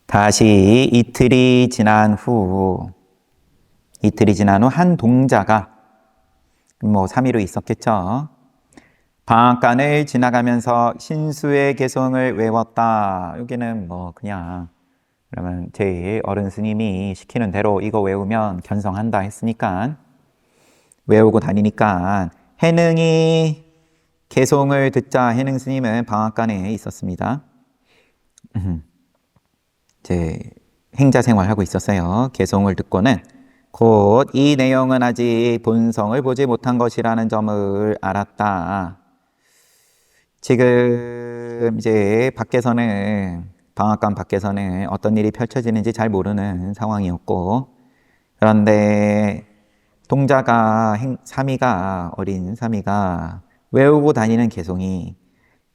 다시 이틀이 지난 후 한 동자가 3일후 있었겠죠. 방앗간을 지나가면서 신수의 개송을 외웠다. 여기는 그냥 그러면 제일 어른 스님이 시키는 대로 이거 외우면 견성한다 했으니까 외우고 다니니까 해능이 개송을 듣자 해능 스님은 방앗간에 있었습니다. 이제 행자 생활하고 있었어요. 개송을 듣고는 곧 이 내용은 아직 본성을 보지 못한 것이라는 점을 알았다. 지금 이제 방앗간 밖에서는 어떤 일이 펼쳐지는지 잘 모르는 상황이었고, 그런데 동자가 어린 사미가 외우고 다니는 개송이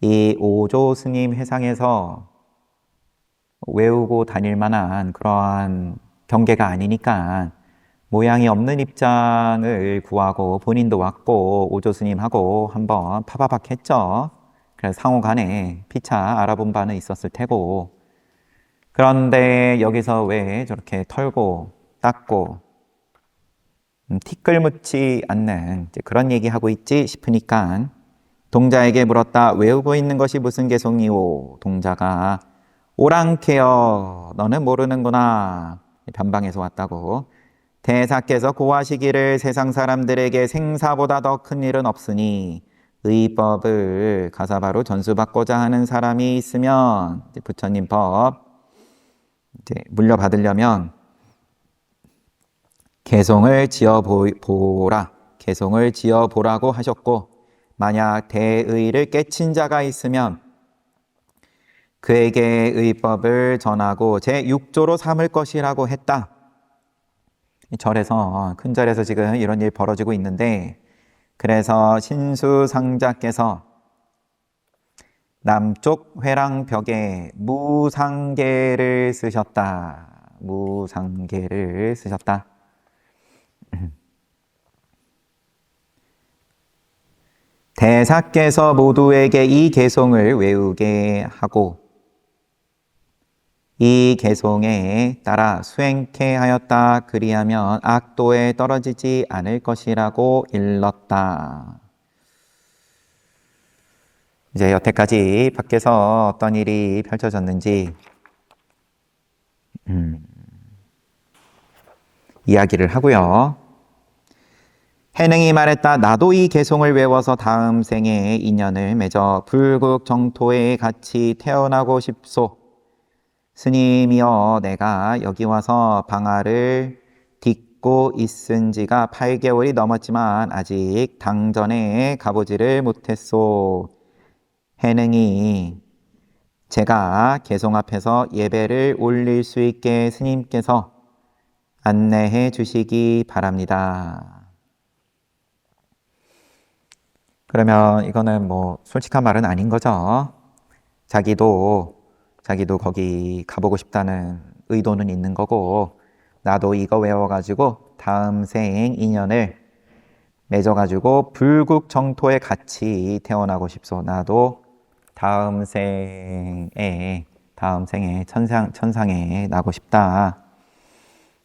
이 오조 스님 회상에서 외우고 다닐 만한 그러한 경계가 아니니까 모양이 없는 입장을 구하고 본인도 왔고 오조 스님하고 한번 파바박 했죠. 그래서 상호 간에 피차 알아본 바는 있었을 테고, 그런데 여기서 왜 저렇게 털고 닦고 티끌 묻지 않는 그런 얘기하고 있지 싶으니까 동자에게 물었다. 외우고 있는 것이 무슨 개송이오? 동자가 오랑캐여 너는 모르는구나. 변방에서 왔다고. 대사께서 고하시기를 세상 사람들에게 생사보다 더 큰 일은 없으니 의법을 가사바로 전수받고자 하는 사람이 있으면 부처님 법 물려받으려면 개송을 지어보라. 개송을 지어보라고 하셨고, 만약 대의를 깨친 자가 있으면 그에게 의법을 전하고 제6조로 삼을 것이라고 했다. 큰 절에서 지금 이런 일이 벌어지고 있는데, 그래서 신수상자께서 남쪽 회랑벽에 무상계를 쓰셨다. 무상계를 쓰셨다. 대사께서 모두에게 이 개송을 외우게 하고 이 개송에 따라 수행케 하였다. 그리하면 악도에 떨어지지 않을 것이라고 일렀다. 이제 여태까지 밖에서 어떤 일이 펼쳐졌는지 이야기를 하고요. 해능이 말했다. 나도 이 개송을 외워서 다음 생에 인연을 맺어 불국 정토에 같이 태어나고 싶소. 스님이여, 내가 여기 와서 방아를 딛고 있은 지가 8개월이 넘었지만 아직 당전에 가보지를 못했소. 해능이 제가 개송 앞에서 예배를 올릴 수 있게 스님께서 안내해 주시기 바랍니다. 그러면 이거는 뭐 솔직한 말은 아닌 거죠. 자기도 거기 가보고 싶다는 의도는 있는 거고, 나도 이거 외워가지고 다음 생 인연을 맺어가지고 불국 정토에 같이 태어나고 싶소. 나도 다음 생에 천상에 나고 싶다.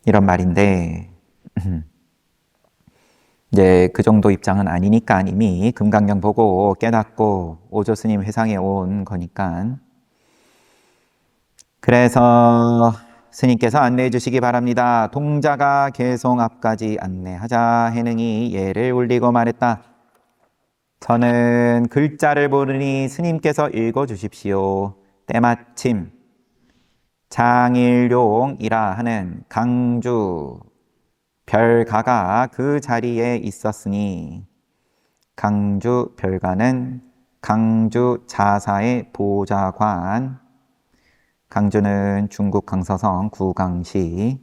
이런 말인데, 이제 그 정도 입장은 아니니까 이미 금강경 보고 깨닫고 오조 스님 회상에 온 거니까. 그래서 스님께서 안내해 주시기 바랍니다. 동자가 개송 앞까지 안내하자 해능이 예를 올리고 말했다. 저는 글자를 모르니 스님께서 읽어 주십시오. 때마침 장일용이라 하는 강주 별가가 그 자리에 있었으니, 강주 별가는 강주 자사의 보좌관, 강주는 중국 강서성 구강시.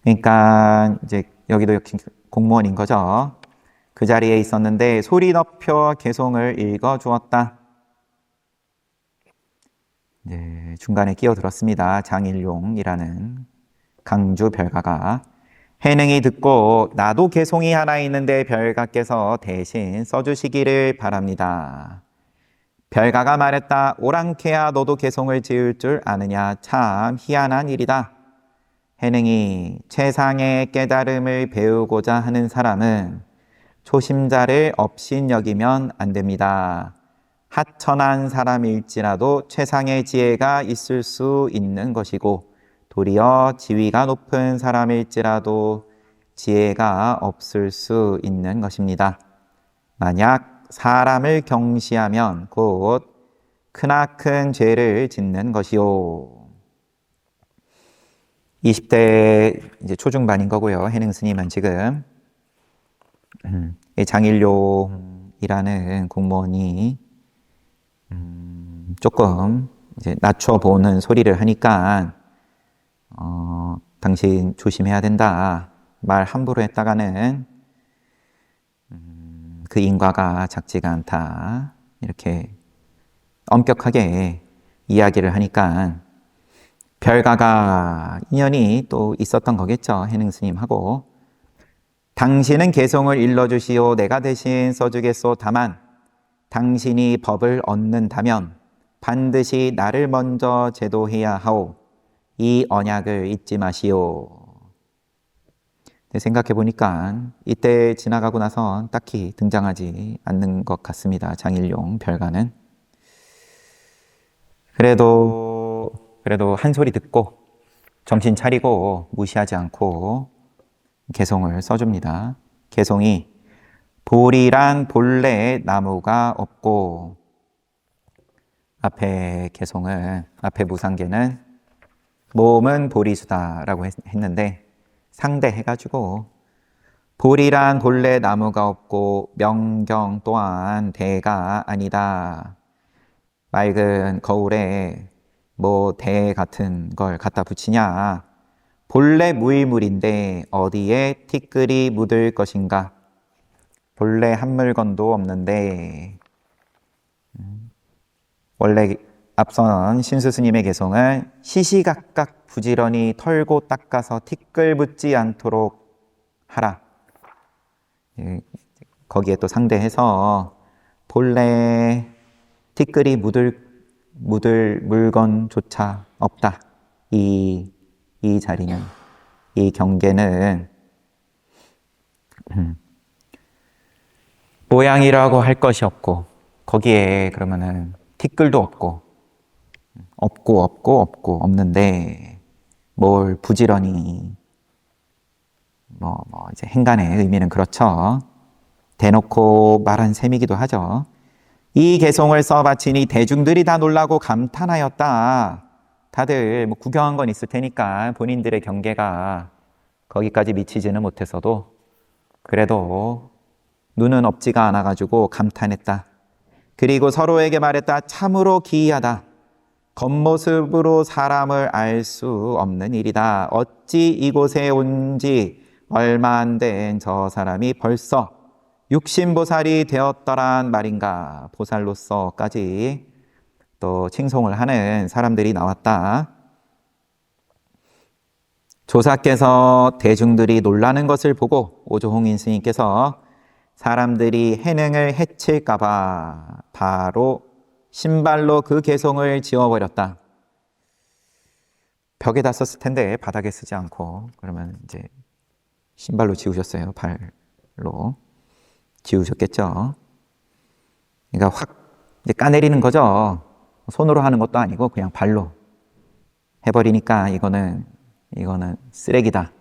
그러니까 이제 여기도 역시 공무원인 거죠. 그 자리에 있었는데 소리 높여 개송을 읽어 주었다. 이제 중간에 끼어들었습니다. 장일용이라는 강주 별가가. 해능이 듣고 나도 개송이 하나 있는데 별가께서 대신 써주시기를 바랍니다. 별가가 말했다. 오랑캐야, 너도 개송을 지을 줄 아느냐? 참 희한한 일이다. 해능이 최상의 깨달음을 배우고자 하는 사람은 초심자를 업신여기면 안 됩니다. 하천한 사람일지라도 최상의 지혜가 있을 수 있는 것이고, 도리어 지위가 높은 사람일지라도 지혜가 없을 수 있는 것입니다. 만약 사람을 경시하면 곧 크나큰 죄를 짓는 것이요. 20대 이제 초중반인 거고요. 해능 스님은 지금 장일용이라는 공무원이 조금 이제 낮춰보는 소리를 하니까 당신 조심해야 된다. 말 함부로 했다가는 그 인과가 작지가 않다. 이렇게 엄격하게 이야기를 하니까 별가가 인연이 또 있었던 거겠죠. 해능 스님하고. 당신은 개송을 일러주시오. 내가 대신 써주겠소. 다만 당신이 법을 얻는다면 반드시 나를 먼저 제도해야 하오. 이 언약을 잊지 마시오. 생각해 보니까 이때 지나가고 나서 딱히 등장하지 않는 것 같습니다. 장일용 별가는. 그래도 한 소리 듣고 정신 차리고 무시하지 않고 개송을 써줍니다. 개송이 보리란 본래 나무가 없고, 앞에 무상계는 몸은 보리수다라고 했는데 상대해가지고 보리란 본래 나무가 없고 명경 또한 대가 아니다. 맑은 거울에 뭐 대 같은 걸 갖다 붙이냐. 본래 무일물인데 어디에 티끌이 묻을 것인가. 본래 한 물건도 없는데. 원래 앞선 신수 스님의 개송은 시시각각 부지런히 털고 닦아서 티끌 붙지 않도록 하라. 거기에 또 상대해서 본래 티끌이 묻을 물건조차 없다. 이 자리는, 이 경계는 모양이라고 할 것이 없고, 거기에 그러면은 티끌도 없는데 뭘 부지런히 이제 행간의 의미는 그렇죠. 대놓고 말한 셈이기도 하죠. 이 개송을 써바치니 대중들이 다 놀라고 감탄하였다. 다들 구경한 건 있을 테니까 본인들의 경계가 거기까지 미치지는 못했어도 그래도 눈은 없지가 않아가지고 감탄했다. 그리고 서로에게 말했다. 참으로 기이하다. 겉모습으로 사람을 알 수 없는 일이다. 어찌 이곳에 온 지 얼마 안 된 저 사람이 벌써 육신보살이 되었더란 말인가. 보살로서까지 또 칭송을 하는 사람들이 나왔다. 조사께서 대중들이 놀라는 것을 보고 오조홍인 스님께서 사람들이 해능을 해칠까봐 바로 신발로 그 개송을 지워버렸다. 벽에다 썼을 텐데 바닥에 쓰지 않고 그러면 이제 신발로 지우셨어요. 발로 지우셨겠죠. 그러니까 확 이제 까내리는 거죠. 손으로 하는 것도 아니고 그냥 발로 해버리니까 이거는 쓰레기다.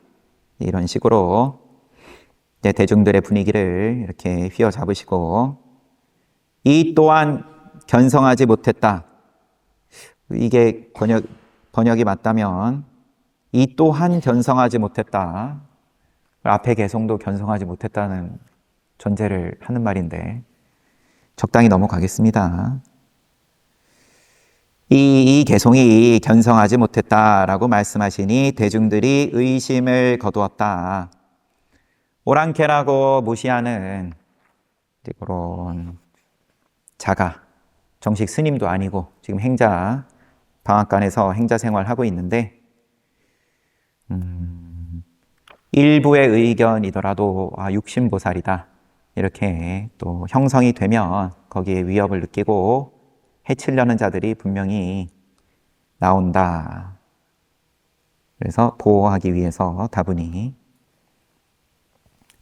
이런 식으로 이제 대중들의 분위기를 이렇게 휘어잡으시고 이 또한 견성하지 못했다. 이게 번역이 맞다면 이 또한 견성하지 못했다. 앞에 개송도 견성하지 못했다는 전제를 하는 말인데 적당히 넘어가겠습니다. 이 개송이 견성하지 못했다라고 말씀하시니 대중들이 의심을 거두었다. 오랑캐라고 무시하는 그런 자가 정식 스님도 아니고 지금 행자 방앗간에서 행자 생활하고 있는데 일부의 의견이더라도 육신보살이다 이렇게 또 형성이 되면 거기에 위협을 느끼고 해치려는 자들이 분명히 나온다. 그래서 보호하기 위해서 다분히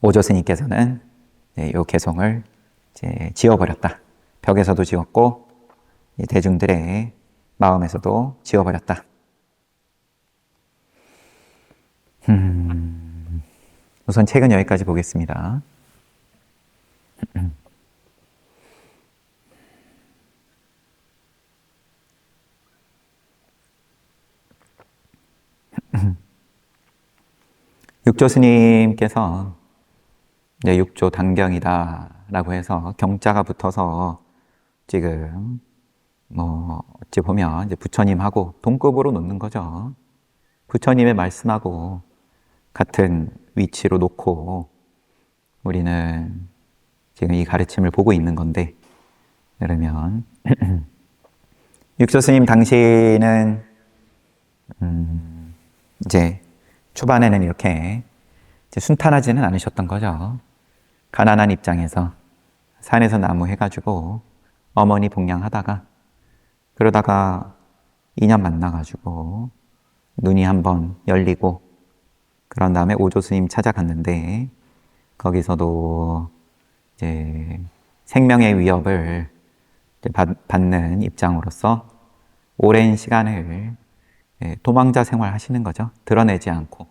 오조 스님께서는 이 개송을 이제 지워버렸다. 벽에서도 지웠고 대중들의 마음에서도 지워버렸다. 우선 책은 여기까지 보겠습니다. 육조 스님께서 육조 당경이다 라고 해서 경자가 붙어서 지금 어찌 보면 이제 부처님하고 동급으로 놓는 거죠. 부처님의 말씀하고 같은 위치로 놓고 우리는 지금 이 가르침을 보고 있는 건데, 그러면 육조 스님 당시는 이제 초반에는 이렇게 이제 순탄하지는 않으셨던 거죠. 가난한 입장에서 산에서 나무 해가지고 어머니 봉양하다가 그러다가 인연 만나가지고 눈이 한번 열리고 그런 다음에 오조 스님 찾아갔는데 거기서도 이제 생명의 위협을 받는 입장으로서 오랜 시간을 도망자 생활 하시는 거죠. 드러내지 않고.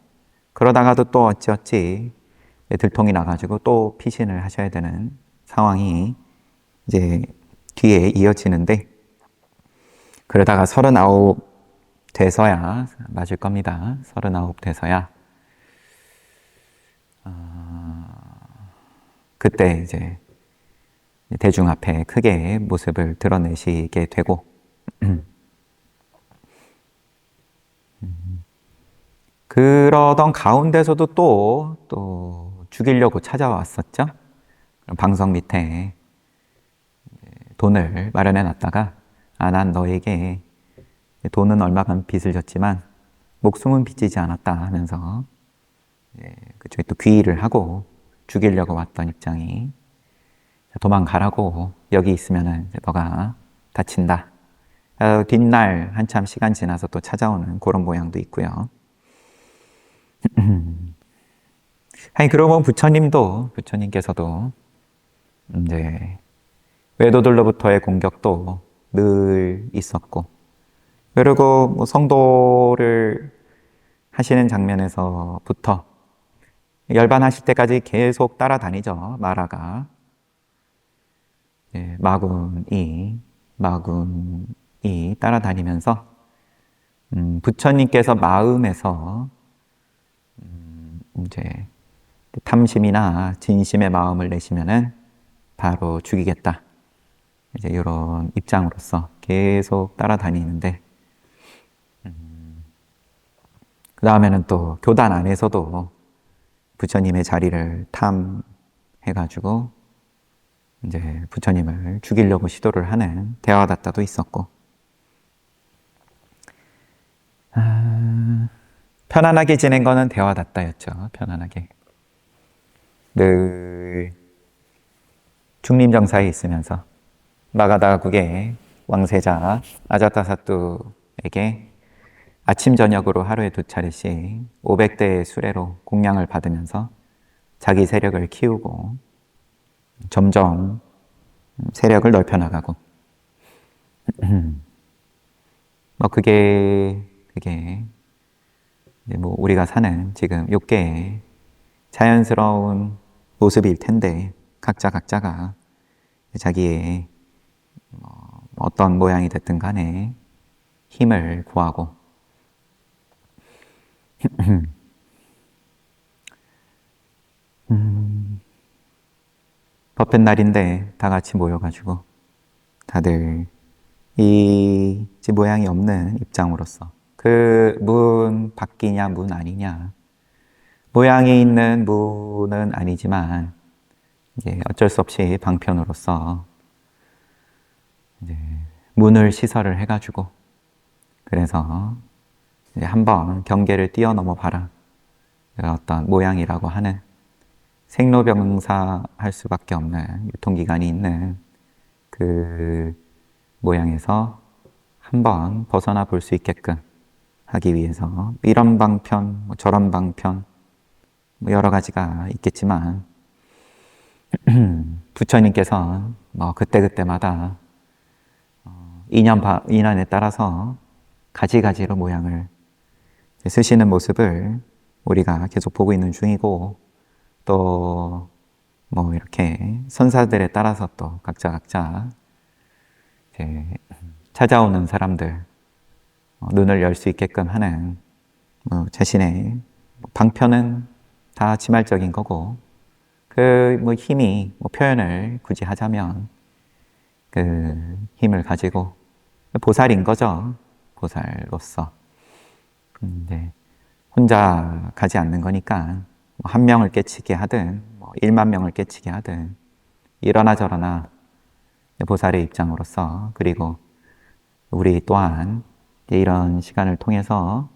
그러다가도 또 어찌어찌 들통이 나가지고 또 피신을 하셔야 되는 상황이 이제 뒤에 이어지는데, 그러다가 39 돼서야, 맞을 겁니다. 39 돼서야 그때 이제 대중 앞에 크게 모습을 드러내시게 되고 그러던 가운데서도 또 죽이려고 찾아왔었죠. 방석 밑에 돈을 마련해 놨다가 난 너에게 돈은 얼마간 빚을 졌지만 목숨은 빚지지 않았다 하면서 그쪽에 또 귀의를 하고 죽이려고 왔던 입장이, 도망가라고, 여기 있으면은 너가 다친다. 뒷날 한참 시간 지나서 또 찾아오는 그런 모양도 있고요. 아니, 그러고 부처님께서도 이제 외도들로부터의 공격도 늘 있었고, 그리고 성도를 하시는 장면에서부터 열반하실 때까지 계속 따라다니죠. 마라가. 마군이 따라다니면서 부처님께서 마음에서 이제 탐심이나 진심의 마음을 내시면은 바로 죽이겠다. 이제 이런 입장으로서 계속 따라다니는데, 그 다음에는 또 교단 안에서도 부처님의 자리를 탐해가지고 이제 부처님을 죽이려고 시도를 하는 대화다tta도 있었고, 편안하게 지낸 거는 대화다tta였죠. 편안하게. 늘 중림정사에 있으면서 마가다국의 왕세자 아자타사뚜에게 아침 저녁으로 하루에 2차례씩 500대의 수레로 공양을 받으면서 자기 세력을 키우고 점점 세력을 넓혀나가고 그게 뭐 우리가 사는 지금 육계의 자연스러운 모습일 텐데, 각자가 자기의 어떤 모양이 됐든 간에 힘을 구하고 법회 날인데 다 같이 모여가지고 다들 이 모양이 없는 입장으로서 그 문 밖이냐 문 아니냐, 모양이 있는 문은 아니지만 이제 어쩔 수 없이 방편으로서 이제 문을 시설을 해가지고, 그래서 이제 한번 경계를 뛰어넘어 봐라, 어떤 모양이라고 하는 생로병사 할 수밖에 없는 유통기간이 있는 그 모양에서 한번 벗어나 볼 수 있게끔 하기 위해서 이런 방편, 저런 방편, 여러 가지가 있겠지만 부처님께서 그때그때마다 인연에 따라서 가지가지로 모양을 쓰시는 모습을 우리가 계속 보고 있는 중이고, 또 이렇게 선사들에 따라서 또 각자 찾아오는 사람들 눈을 열 수 있게끔 하는 자신의 방편은 다 지말적인 거고, 그 힘이 표현을 굳이 하자면 그 힘을 가지고 보살인 거죠. 보살로서. 근데 혼자 가지 않는 거니까 한 명을 깨치게 하든 1만 명을 깨치게 하든 이러나 저러나 보살의 입장으로서, 그리고 우리 또한 이런 시간을 통해서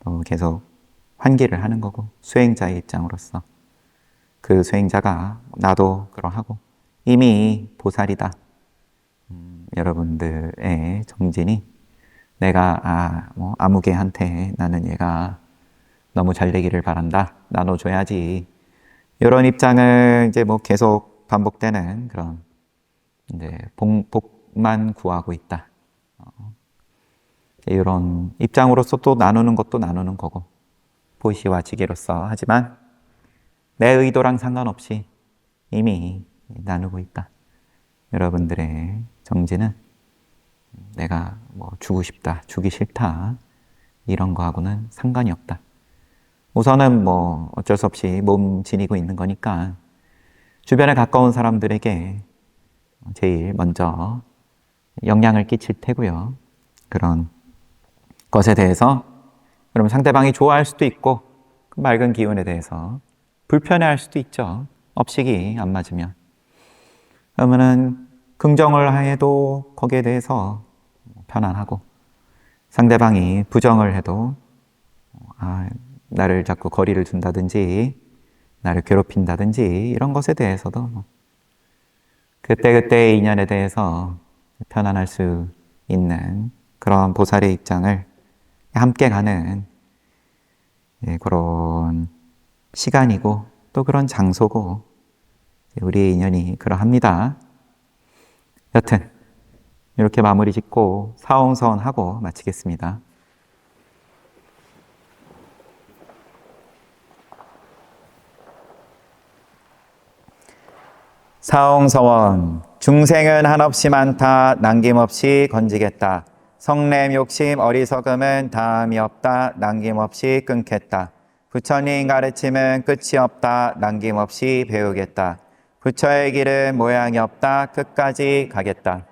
또 계속 환기를 하는 거고, 수행자의 입장으로서 그 수행자가 나도 그러하고 이미 보살이다. 여러분들의 정진이 내가 아무개한테 나는 얘가 너무 잘 되기를 바란다, 나눠줘야지, 이런 입장을 이제 계속 반복되는 그런 이제 복만 구하고 있다. 이런 입장으로서 또 나누는 것도 나누는 거고, 보시와 지게로서, 하지만 내 의도랑 상관없이 이미 나누고 있다. 여러분들의 정진은 내가 주고 싶다, 주기 싫다, 이런 거하고는 상관이 없다. 우선은 어쩔 수 없이 몸 지니고 있는 거니까 주변에 가까운 사람들에게 제일 먼저 영향을 끼칠 테고요. 그런 것에 대해서 그럼 상대방이 좋아할 수도 있고, 그 맑은 기운에 대해서 불편해할 수도 있죠. 업식이 안 맞으면. 그러면은 긍정을 해도 거기에 대해서 편안하고, 상대방이 부정을 해도 나를 자꾸 거리를 둔다든지 나를 괴롭힌다든지 이런 것에 대해서도 그때그때의 인연에 대해서 편안할 수 있는 그런 보살의 입장을 함께 가는 그런 시간이고, 또 그런 장소고, 우리의 인연이 그러합니다. 여튼 이렇게 마무리 짓고 사옹선하고 마치겠습니다. 사홍서원 중생은 한없이 많다 남김없이 건지겠다. 성냄 욕심 어리석음은 다음이 없다 남김없이 끊겠다. 부처님 가르침은 끝이 없다 남김없이 배우겠다. 부처의 길은 모양이 없다 끝까지 가겠다.